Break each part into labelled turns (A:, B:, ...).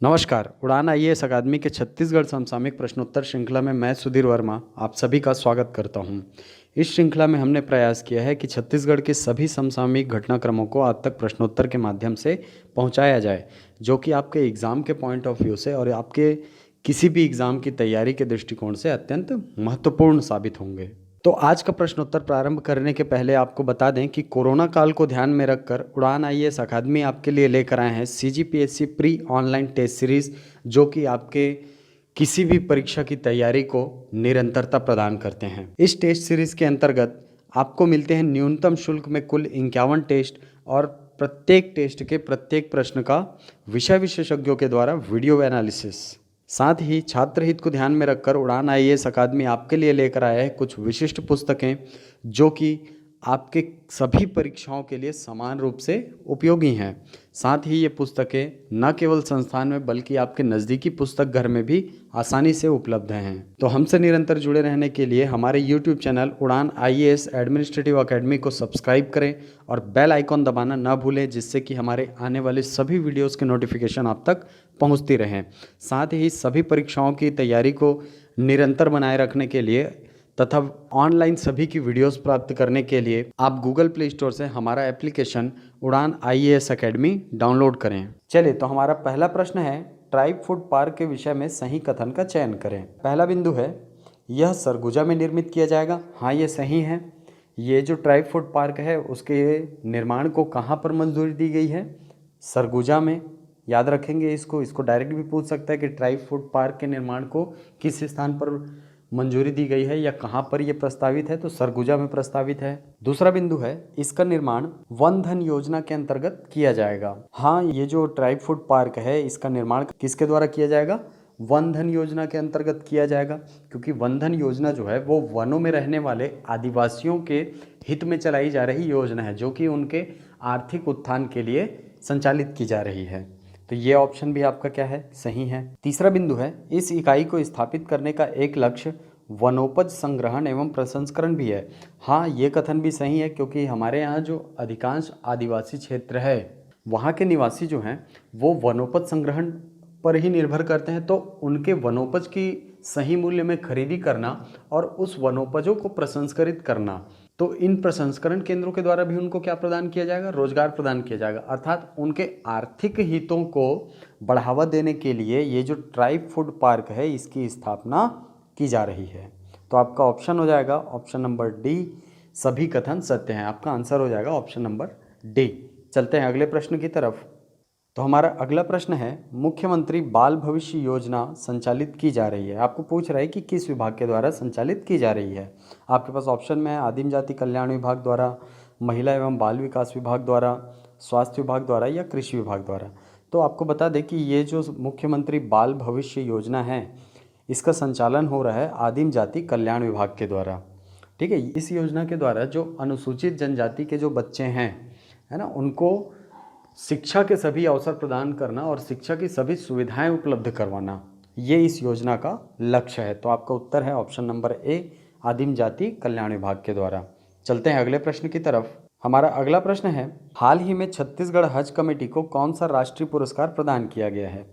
A: नमस्कार। उड़ान आईएएस अकादमी के छत्तीसगढ़ समसामयिक प्रश्नोत्तर श्रृंखला में मैं सुधीर वर्मा आप सभी का स्वागत करता हूं। इस श्रृंखला में हमने प्रयास किया है कि छत्तीसगढ़ के सभी समसामयिक घटनाक्रमों को आप तक प्रश्नोत्तर के माध्यम से पहुंचाया जाए, जो कि आपके एग्ज़ाम के पॉइंट ऑफ व्यू से और आपके किसी भी एग्ज़ाम की तैयारी के दृष्टिकोण से अत्यंत महत्वपूर्ण साबित होंगे। तो आज का प्रश्नोत्तर प्रारंभ करने के पहले आपको बता दें कि कोरोना काल को ध्यान में रखकर उड़ान आईएएस अकादमी आपके लिए लेकर आए हैं CGPSC pre online test series, जो कि आपके किसी भी परीक्षा की तैयारी को निरंतरता प्रदान करते हैं। इस टेस्ट सीरीज़ के अंतर्गत आपको मिलते हैं न्यूनतम शुल्क में कुल 51 टेस्ट और प्रत्येक टेस्ट के प्रत्येक प्रश्न का विषय विशेषज्ञों के द्वारा वीडियो एनालिसिस। साथ ही छात्र हित को ध्यान में रखकर उड़ान आईएएस अकादमी आपके लिए लेकर आया है कुछ विशिष्ट पुस्तकें, जो कि आपके सभी परीक्षाओं के लिए समान रूप से उपयोगी हैं। साथ ही ये पुस्तकें न केवल संस्थान में बल्कि आपके नज़दीकी पुस्तक घर में भी आसानी से उपलब्ध हैं। तो हमसे निरंतर जुड़े रहने के लिए हमारे YouTube चैनल उड़ान आईएएस एडमिनिस्ट्रेटिव अकेडमी को सब्सक्राइब करें और बेल आइकॉन दबाना न भूलें, जिससे कि हमारे आने वाले सभी वीडियोस के नोटिफिकेशन आप तक पहुंचती रहें। साथ ही सभी परीक्षाओं की तैयारी को निरंतर बनाए रखने के लिए तथा ऑनलाइन सभी की वीडियोस प्राप्त करने के लिए आप गूगल प्ले स्टोर से हमारा एप्लीकेशन उड़ान आईएएस अकेडमी डाउनलोड करें। चलिए, तो हमारा पहला प्रश्न है, ट्राइब फूड पार्क के विषय में सही कथन का चयन करें। पहला बिंदु है, यह सरगुजा में निर्मित किया जाएगा। हाँ, ये सही है। ये जो ट्राइब फूड पार्क है उसके निर्माण को कहाँ पर मंजूरी दी गई है? सरगुजा में। याद रखेंगे इसको डायरेक्ट भी पूछ सकता है कि ट्राइब फूड पार्क के निर्माण को किस स्थान पर मंजूरी दी गई है या कहाँ पर यह प्रस्तावित है, तो सरगुजा में प्रस्तावित है। दूसरा बिंदु है, इसका निर्माण वन धन योजना के अंतर्गत किया जाएगा। हाँ, ये जो ट्राइब फूड पार्क है इसका निर्माण किसके द्वारा किया जाएगा? वन धन योजना के अंतर्गत किया जाएगा, क्योंकि वन धन योजना जो है वो वनों में रहने वाले आदिवासियों के हित में चलाई जा रही योजना है, जो कि उनके आर्थिक उत्थान के लिए संचालित की जा रही है। तो ये ऑप्शन भी आपका क्या है? सही है। तीसरा बिंदु है, इस इकाई को स्थापित करने का एक लक्ष्य वनोपज संग्रहण एवं प्रसंस्करण भी है। हाँ, ये कथन भी सही है, क्योंकि हमारे यहाँ जो अधिकांश आदिवासी क्षेत्र है वहाँ के निवासी जो हैं वो वनोपज संग्रहण पर ही निर्भर करते हैं। तो उनके वनोपज की सही मूल्य में खरीदी करना और उस वनोपजों को प्रसंस्करित करना, तो इन प्रसंस्करण केंद्रों के द्वारा भी उनको क्या प्रदान किया जाएगा? रोजगार प्रदान किया जाएगा। अर्थात उनके आर्थिक हितों को बढ़ावा देने के लिए ये जो ट्राइब फूड पार्क है इसकी स्थापना की जा रही है। तो आपका ऑप्शन हो जाएगा ऑप्शन नंबर डी, सभी कथन सत्य हैं। आपका आंसर हो जाएगा ऑप्शन नंबर डी। चलते हैं अगले प्रश्न की तरफ। तो हमारा अगला प्रश्न है, मुख्यमंत्री बाल भविष्य योजना संचालित की जा रही है। आपको पूछ रहा है कि किस विभाग के द्वारा संचालित की जा रही है। आपके पास ऑप्शन में है आदिम जाति कल्याण विभाग द्वारा, महिला एवं बाल विकास विभाग द्वारा, स्वास्थ्य विभाग द्वारा या कृषि विभाग द्वारा। तो आपको बता दें कि ये जो मुख्यमंत्री बाल भविष्य योजना है इसका संचालन हो रहा है आदिम जाति कल्याण विभाग के द्वारा। ठीक है, इस योजना के द्वारा जो अनुसूचित जनजाति के जो बच्चे हैं, है ना, उनको शिक्षा के सभी अवसर प्रदान करना और शिक्षा की सभी सुविधाएं उपलब्ध करवाना, ये इस योजना का लक्ष्य है। तो आपका उत्तर है ऑप्शन नंबर ए, आदिम जाति कल्याण विभाग के द्वारा। चलते हैं अगले प्रश्न की तरफ। हमारा अगला प्रश्न है, हाल ही में छत्तीसगढ़ हज कमेटी को कौन सा राष्ट्रीय पुरस्कार प्रदान किया गया है?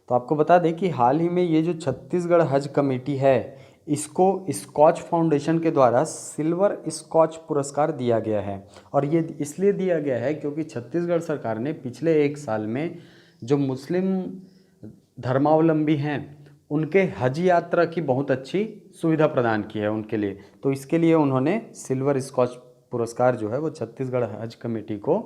A: तो आपको बता दें कि हाल ही में ये जो छत्तीसगढ़ हज कमेटी है इसको स्कॉच फाउंडेशन के द्वारा सिल्वर स्कॉच पुरस्कार दिया गया है। और ये इसलिए दिया गया है क्योंकि छत्तीसगढ़ सरकार ने पिछले एक साल में जो मुस्लिम धर्मावलंबी हैं उनके हज यात्रा की बहुत अच्छी सुविधा प्रदान की है उनके लिए। तो इसके लिए उन्होंने सिल्वर स्कॉच पुरस्कार जो है वो छत्तीसगढ़ हज कमेटी को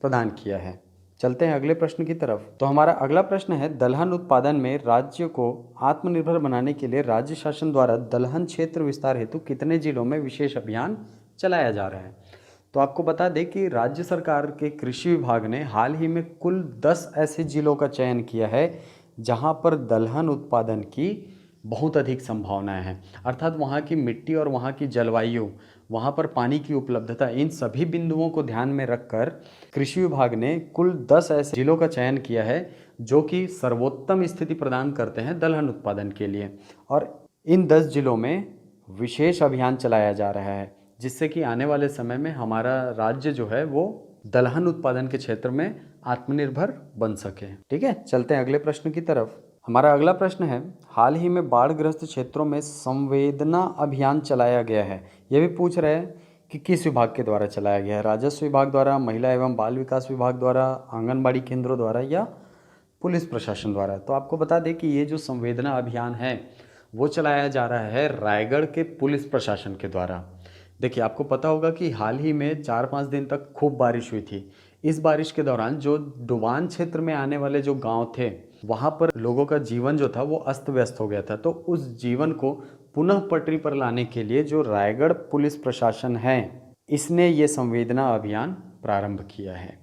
A: प्रदान किया है। चलते हैं अगले प्रश्न की तरफ। तो हमारा अगला प्रश्न है, दलहन उत्पादन में राज्य को आत्मनिर्भर बनाने के लिए राज्य शासन द्वारा दलहन क्षेत्र विस्तार हेतु कितने जिलों में विशेष अभियान चलाया जा रहा है? तो आपको बता दें कि राज्य सरकार के कृषि विभाग ने हाल ही में कुल 10 ऐसे जिलों का चयन किया है जहां पर दलहन उत्पादन की बहुत अधिक संभावनाएं हैं। अर्थात वहाँ की मिट्टी और वहाँ की जलवायु, वहाँ पर पानी की उपलब्धता, इन सभी बिंदुओं को ध्यान में रखकर कृषि विभाग ने कुल 10 ऐसे जिलों का चयन किया है जो कि सर्वोत्तम स्थिति प्रदान करते हैं दलहन उत्पादन के लिए। और इन 10 जिलों में विशेष अभियान चलाया जा रहा है, जिससे कि आने वाले समय में हमारा राज्य जो है वो दलहन उत्पादन के क्षेत्र में आत्मनिर्भर बन सके। ठीक है, चलते हैं अगले प्रश्न की तरफ। हमारा अगला प्रश्न है, हाल ही में बाढ़ग्रस्त क्षेत्रों में संवेदना अभियान चलाया गया है। ये भी पूछ रहे हैं कि किस विभाग के द्वारा चलाया गया है, राजस्व विभाग द्वारा, महिला एवं बाल विकास विभाग द्वारा, आंगनबाड़ी केंद्रों द्वारा या पुलिस प्रशासन द्वारा। तो आपको बता दें कि ये जो संवेदना अभियान है वो चलाया जा रहा है रायगढ़ के पुलिस प्रशासन के द्वारा। देखिए, आपको पता होगा कि हाल ही में 4-5 दिन तक खूब बारिश हुई थी। इस बारिश के दौरान जो डुबान क्षेत्र में आने वाले जो गांव थे, वहाँ पर लोगों का जीवन जो था वो अस्त व्यस्त हो गया था। तो उस जीवन को पुनः पटरी पर लाने के लिए जो रायगढ़ पुलिस प्रशासन है, इसने ये संवेदना अभियान प्रारंभ किया है।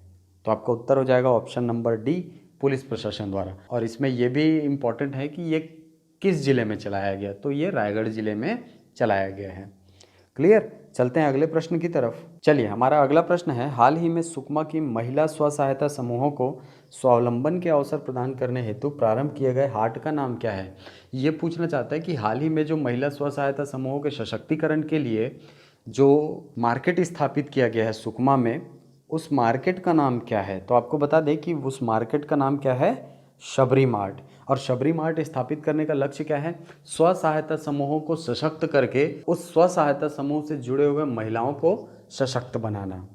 A: तो आपका उत्तर हो जाएगा ऑप्शन नंबर डी, पुलिस प्रशासन द्वारा। और इसमें यह भी इम्पॉर्टेंट है कि ये किस जिले में चलाया गया, तो ये रायगढ़ जिले में चलाया गया है। क्लियर, चलते हैं अगले प्रश्न की तरफ। चलिए, हमारा अगला प्रश्न है, हाल ही में सुकमा की महिला स्व सहायता समूहों को स्वावलंबन के अवसर प्रदान करने हेतु प्रारंभ किए गए हाट का नाम क्या है। ये पूछना चाहता है कि हाल ही में जो महिला स्व सहायता समूहों के सशक्तिकरण के लिए जो मार्केट स्थापित किया गया है सुकमा में, उस मार्केट का नाम क्या है। तो आपको बता दें कि उस मार्केट का नाम क्या है, शबरी मार्ट। और शबरी मार्ट स्थापित करने का लक्ष्य क्या है, स्व सहायता समूहों को सशक्त करके उस स्व सहायता समूह से जुड़े हुए महिलाओं को सशक्त बनाना,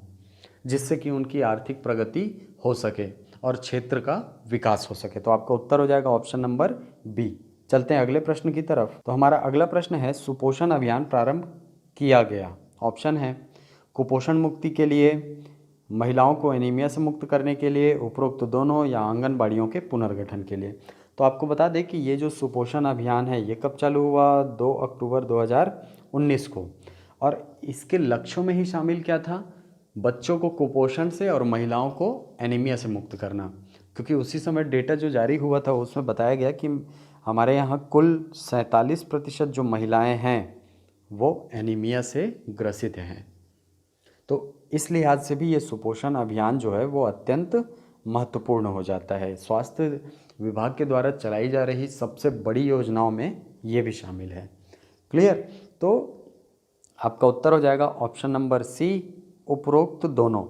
A: जिससे कि उनकी आर्थिक प्रगति हो सके और क्षेत्र का विकास हो सके। तो आपका उत्तर हो जाएगा ऑप्शन नंबर बी। चलते हैं अगले प्रश्न की तरफ। तो हमारा अगला प्रश्न है, सुपोषण अभियान प्रारंभ किया गया। ऑप्शन है कुपोषण मुक्ति के लिए, महिलाओं को एनीमिया से मुक्त करने के लिए, उपरोक्त दोनों, या आंगनबाड़ियों के पुनर्गठन के लिए। तो आपको बता दें कि ये जो सुपोषण अभियान है ये कब चालू हुआ, 2 अक्टूबर 2019 को। और इसके लक्ष्यों में ही शामिल क्या था, बच्चों को कुपोषण से और महिलाओं को एनीमिया से मुक्त करना। क्योंकि उसी समय डेटा जो जारी हुआ था उसमें बताया गया कि हमारे यहाँ कुल 47% जो महिलाएं हैं वो एनीमिया से ग्रसित हैं। तो इस लिहाज से भी ये सुपोषण अभियान जो है वो अत्यंत महत्वपूर्ण हो जाता है। स्वास्थ्य विभाग के द्वारा चलाई जा रही सबसे बड़ी योजनाओं में ये भी शामिल है। क्लियर, तो आपका उत्तर हो जाएगा ऑप्शन नंबर सी, उपरोक्त दोनों।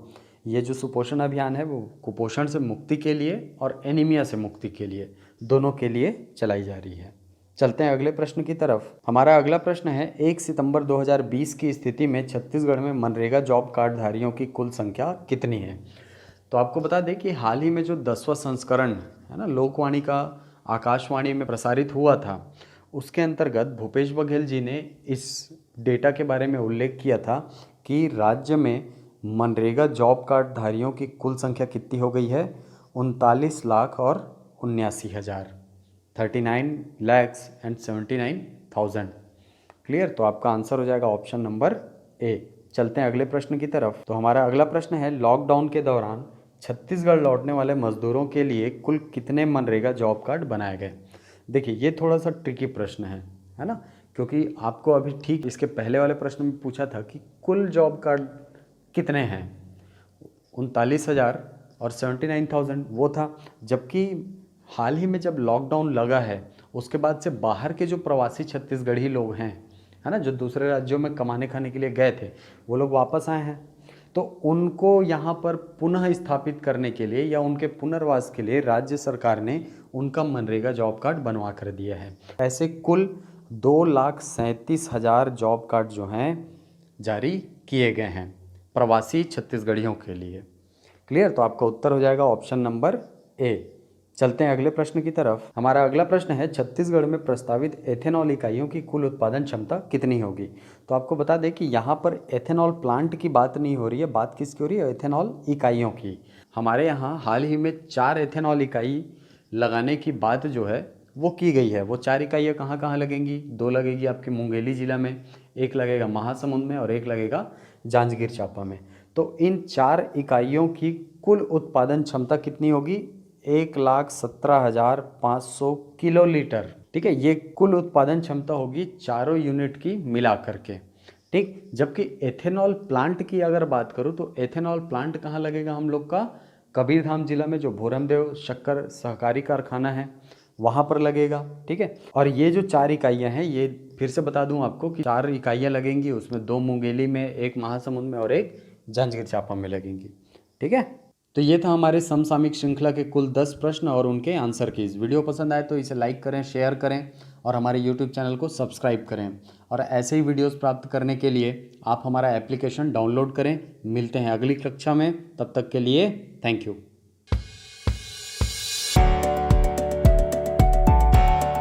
A: ये जो सुपोषण अभियान है वो कुपोषण से मुक्ति के लिए और एनीमिया से मुक्ति के लिए, दोनों के लिए चलाई जा रही है। चलते हैं अगले प्रश्न की तरफ। हमारा अगला प्रश्न है, 1 सितंबर 2020 की स्थिति में छत्तीसगढ़ में मनरेगा जॉब कार्ड धारियों की कुल संख्या कितनी है। तो आपको बता दें कि हाल ही में जो 10वां संस्करण है ना लोकवाणी का आकाशवाणी में प्रसारित हुआ था, उसके अंतर्गत भूपेश बघेल जी ने इस डेटा के बारे में उल्लेख किया था कि राज्य में मनरेगा जॉब कार्ड धारियों की कुल संख्या कितनी हो गई है, 39,79,000, 39,79,000। क्लियर, तो आपका आंसर हो जाएगा ऑप्शन नंबर ए। चलते हैं अगले प्रश्न की तरफ। तो हमारा अगला प्रश्न है, लॉकडाउन के दौरान छत्तीसगढ़ लौटने वाले मजदूरों के लिए कुल कितने मनरेगा जॉब कार्ड बनाए गए। देखिए, ये थोड़ा सा ट्रिकी प्रश्न है ना, क्योंकि आपको अभी ठीक इसके पहले वाले प्रश्न में पूछा था कि कुल जॉब कार्ड कितने हैं, 39,000 और 79,000 वो था। जबकि हाल ही में जब लॉकडाउन लगा है उसके बाद से बाहर के जो प्रवासी छत्तीसगढ़ी लोग हैं, है ना, जो दूसरे राज्यों में कमाने खाने के लिए गए थे, वो लोग वापस आए हैं। तो उनको यहाँ पर पुनः स्थापित करने के लिए या उनके पुनर्वास के लिए राज्य सरकार ने उनका मनरेगा जॉब कार्ड बनवा कर दिया है। ऐसे कुल 2,37,000 जॉब कार्ड जो हैं जारी किए गए हैं प्रवासी छत्तीसगढ़ियों के लिए। क्लियर, तो आपका उत्तर हो जाएगा ऑप्शन नंबर ए। चलते हैं अगले प्रश्न की तरफ। हमारा अगला प्रश्न है, छत्तीसगढ़ में प्रस्तावित एथेनॉल इकाइयों की कुल उत्पादन क्षमता कितनी होगी। तो आपको बता दें कि यहाँ पर एथेनॉल प्लांट की बात नहीं हो रही है, बात किसकी हो रही है, एथेनॉल इकाइयों की। हमारे यहाँ हाल ही में 4 एथेनॉल इकाई लगाने की बात जो है वो की गई है। वो 4 इकाइयाँ कहाँ कहाँ लगेंगी, 2 लगेगी आपके मुंगेली जिला में, 1 लगेगा महासमुंद में और 1 लगेगा जांजगीर चांपा में। तो इन 4 इकाइयों की कुल उत्पादन क्षमता कितनी होगी, 1,17,500 किलोलीटर। ठीक है, ये कुल उत्पादन क्षमता होगी चारों यूनिट की मिला करके। ठीक, जबकि एथेनॉल प्लांट की अगर बात करूँ तो एथेनॉल प्लांट कहाँ लगेगा हम लोग का, कबीरधाम जिला में जो भोरमदेव शक्कर सहकारी कारखाना है वहाँ पर लगेगा। ठीक है, और ये जो 4 इकाइयाँ हैं, ये फिर से बता दूं आपको कि 4 इकाइयाँ लगेंगी, उसमें 2 मुंगेली में, 1 महासमुंद में और 1 जांजगीर चांपा में लगेंगी। ठीक है, तो ये था हमारे समसामयिक श्रृंखला के कुल 10 प्रश्न और उनके आंसर कीज। वीडियो पसंद आए तो इसे लाइक करें, शेयर करें और हमारे यूट्यूब चैनल को सब्सक्राइब करें। और ऐसे ही वीडियोस प्राप्त करने के लिए आप हमारा एप्लीकेशन डाउनलोड करें। मिलते हैं अगली कक्षा में, तब तक के लिए थैंक यू।